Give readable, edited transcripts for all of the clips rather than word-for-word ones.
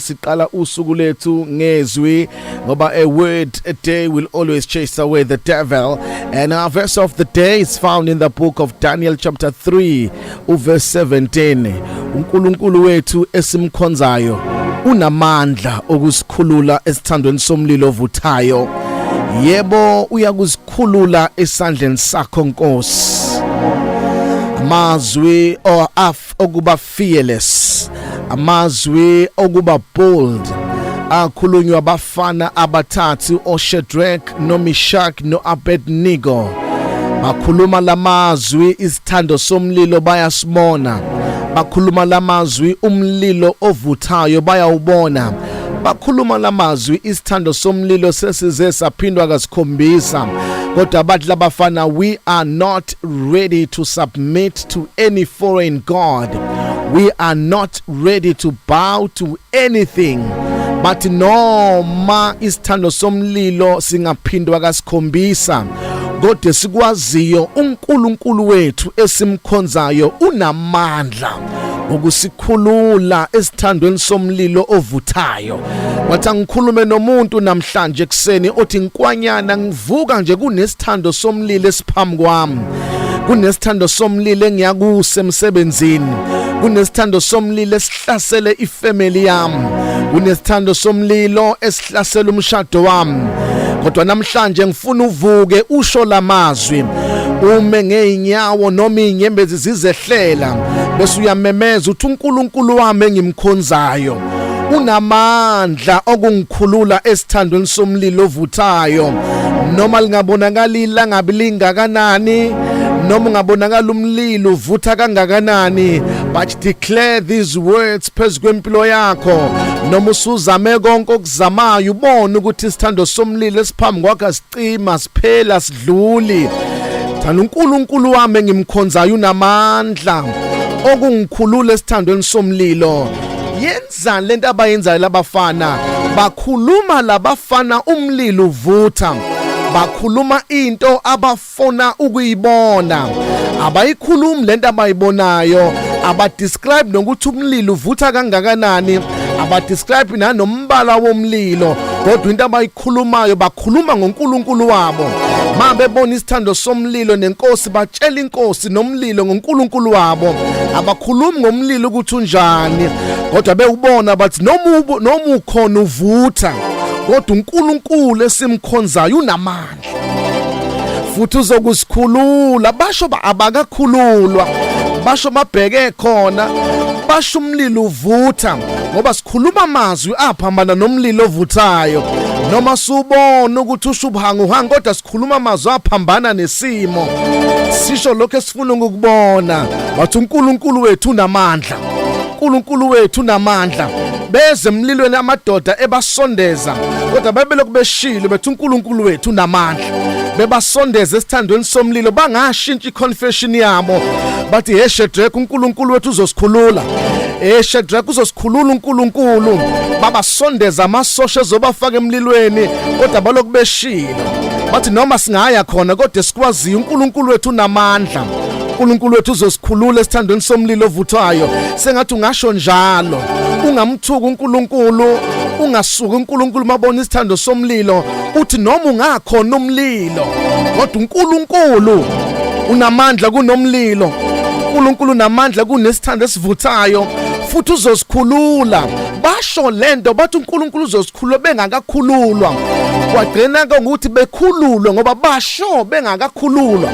Siqala usuku lethu ngezwi ngoba a word a day will always chase away the devil, and our verse of the day is found in the book of Daniel chapter 3 verse 17. uNkulunkulu wethu esimkhonzayo unamandla okusikhulula esithandweni somlilo ovuthayo. Yebo, uyakusikhulula esandleni sakho Nkosi. Amazwi okuba fearless, amazwi okuba bold akhulunywa abafana abathathu oShadrach noMeshach noAbednego. Bakhuluma lamazwi isithando somlilo bayasibona, bakhuluma lamazwi umlilo ovuthayo bayawubona, bakhuluma lamazwi isithando somlilo sesize saphindwa kasikhombisa. Kodwa bathi labafana, we are not ready to submit to any foreign god, we are not ready to bow to anything. But noma isithando somlilo singaphindwa kasikhombisa, kodwa sikwaziyo uNkulunkulu wethu esimkhonzayo unamandla ukusikhulula esithandweni somlilo ovuthayo. Wathi ngikhulume nomuntu namhlanje ekseni othi nkwanyana ngivuka nje kunesithando somlilo esiphambi kwami, kunesithando somlilo engiyakuse emsebenzini, kunesithando somlilo esihlasele ifamily yami, kunesithando somlilo esihlasela umshado wami. Kodwa namhlanje ngifuna uvuke usho lamazwi, ume ngeinyawo noma inyembezi zizehlela, bese uyamemeza uthi uNkulunkulu wami engimkhonzayo unamandla okungikhulula esithandweni somlilo ovuthayo. Noma lingabonakala ilangabi lingakanani, noma ungabonakala umlilo uvutha kangakanani, but declare these words phezu kwempilo yakho. Noma usuzame konke okuzamayo, ubone ukuthi isithando somlilo esiphambi kwakho sicima, siphela, sidluli. Thana uNkulunkulu wami engimkhonzayo unamandla okungikhulula esithandweni somlilo. Yenza lento abayenzayo labafana, bakhuluma labafana umlilo uvutha, bakhuluma into abafuna ukuyibona, abayikhulumi lento abayibonayo, abadescribe nokuthi umlilo uvutha kangakanani, abadescribe nanombala womlilo, kodwa into abayikhulumayo bakhuluma ngoNkulunkulu wabo. Mabebona isithando somlilo nenkosi batshela inkosi nomlilo ngoNkulunkulu wabo, abakhulumi ngomlilo ukuthi unjani, kodwa bewubona bathi noma ukhona uvutha, kodwa uNkulunkulu esimkhonzayo unamandla futhi uzokusikhulula. Basho abakakhululwa, basho babheke khona, basho umlilo uvutha ngoba sikhuluma amazwi aphambana nomlilo ovuthayo. Noma subona ukuthi ushubuhanga kodwa sikhuluma amazwi aphambana nesimo, sisho lokho esifuna ukubona. Wathi uNkulunkulu wethu unamandla, uNkulunkulu wethu unamandla. Beze emlilweni amadoda ebasondeza, kodwa bebelokhu beshilo bethi uNkulunkulu wethu unamandla. Bebasondeza esithandweni somlilo, bangashintsha iconfession yabo, bathi hey Shadrach, uNkulunkulu wethu uzosikhulula. Shadrach uzosikhulula uNkulunkulu. Babasondeza amasosha ezobafaka emlilweni, kodwa balokhu beshilo bathi noma singaya khona kodwa sikwazi uNkulunkulu wethu unamandla. uNkulunkulu wethu uzosikhulula esithandweni somlilo ovuthayo. Sengathi ungasho njalo, ungamthuka uNkulunkulu, ungasuka uNkulunkulu mabona isithando somlilo, uthi noma ungakhona umlilo kodwa uNkulunkulu unamandla kunomlilo. uNkulunkulu unamandla kunesithando esivuthayo futhi uzosikhulula. Basho lento bathi uNkulunkulu uzosikhulula bengakakhululwa, kwagcina ukuthi bekhululwe ngoba basho bengakakhululwa.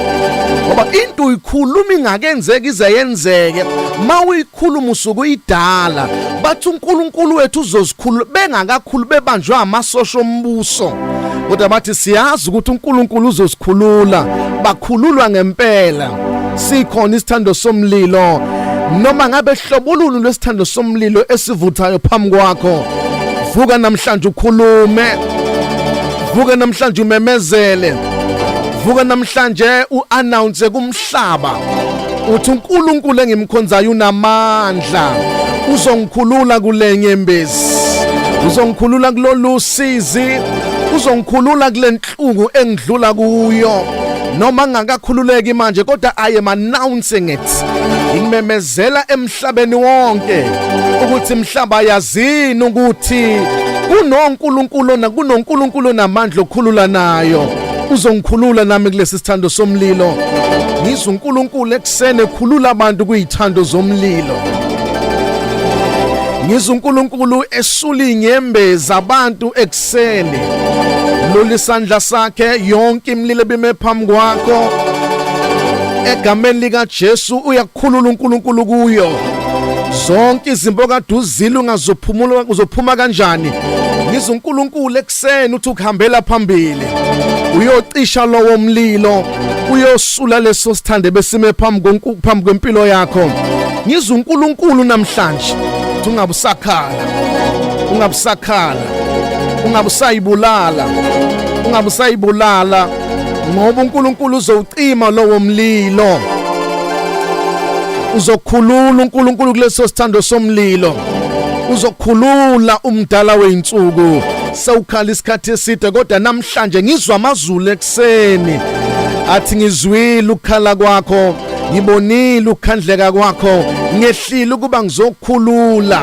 Ngoba into uyikhuluma ingakenzeki ize yenzeke, mawuyikhuluma usuku uyidala. Bathi uNkulunkulu wethu uzosikhulula bengakakhulu bebanjwa amasosha ombuso, kodwa bathi siyazi ukuthi uNkulunkulu uzosikhulula. Bakhululwa ngempela. Sikhona isithando somlilo, noma ngabe hlobululu lwesithando somlilo esivuthayo phambi kwakho. Vuka namhlanje ukhulume, vuka namhlanje umemezele, vuka namhlanje uannounce kumhlaba uthi uNkulunkulu engimkhonzayo unamandla, uzongikhulula kule nyembezi, uzongikhulula kulolu sizi, uzongikhulula kule nhluku engidlula kuyo. noma ngakakhululeki manje kodwa I am announcing it. Ngimemezela emhlabeni wonke ukuthi imhlaba yazini ukuthi kunonkulunkulu namandla okukhulula nayo. Uzongikhulula nami kulesi sithando somlilo. Ngizwa uNkulunkulu eksene ekhulula abantu kuyithando zomlilo. Ngizwa uNkulunkulu esula inyembezi abantu eksene. Lolu isandla sakhe yonke imililo bime phambi kwakho. Egameni lika Jesu uyakukhulula uNkulunkulu kuyo. Zonke izimbo kade uzile ungazophumula uzophuma kanjani? Ngizwa uNkulunkulu eksene uthi ukuhambela phambili. Uyocisha lowo mlilo, uyosula leso sithande besime phambi kwempilo yakho. Ngizwa uNkulunkulu namhlanje uthi ungabusayibulala ngoba uNkulunkulu uzowucima lowo mlilo. Uzokhulula uNkulunkulu kuleso sithando somlilo. Uzokhulula umdala weinsuku. Sewukhala isikhathi eside kodwa namhlanje ngizwa amazulu ekseni athi ngizwile ukukhala kwakho, ngibonile ukukhandleka kwakho, ngehlile ukuba ngizokhulula.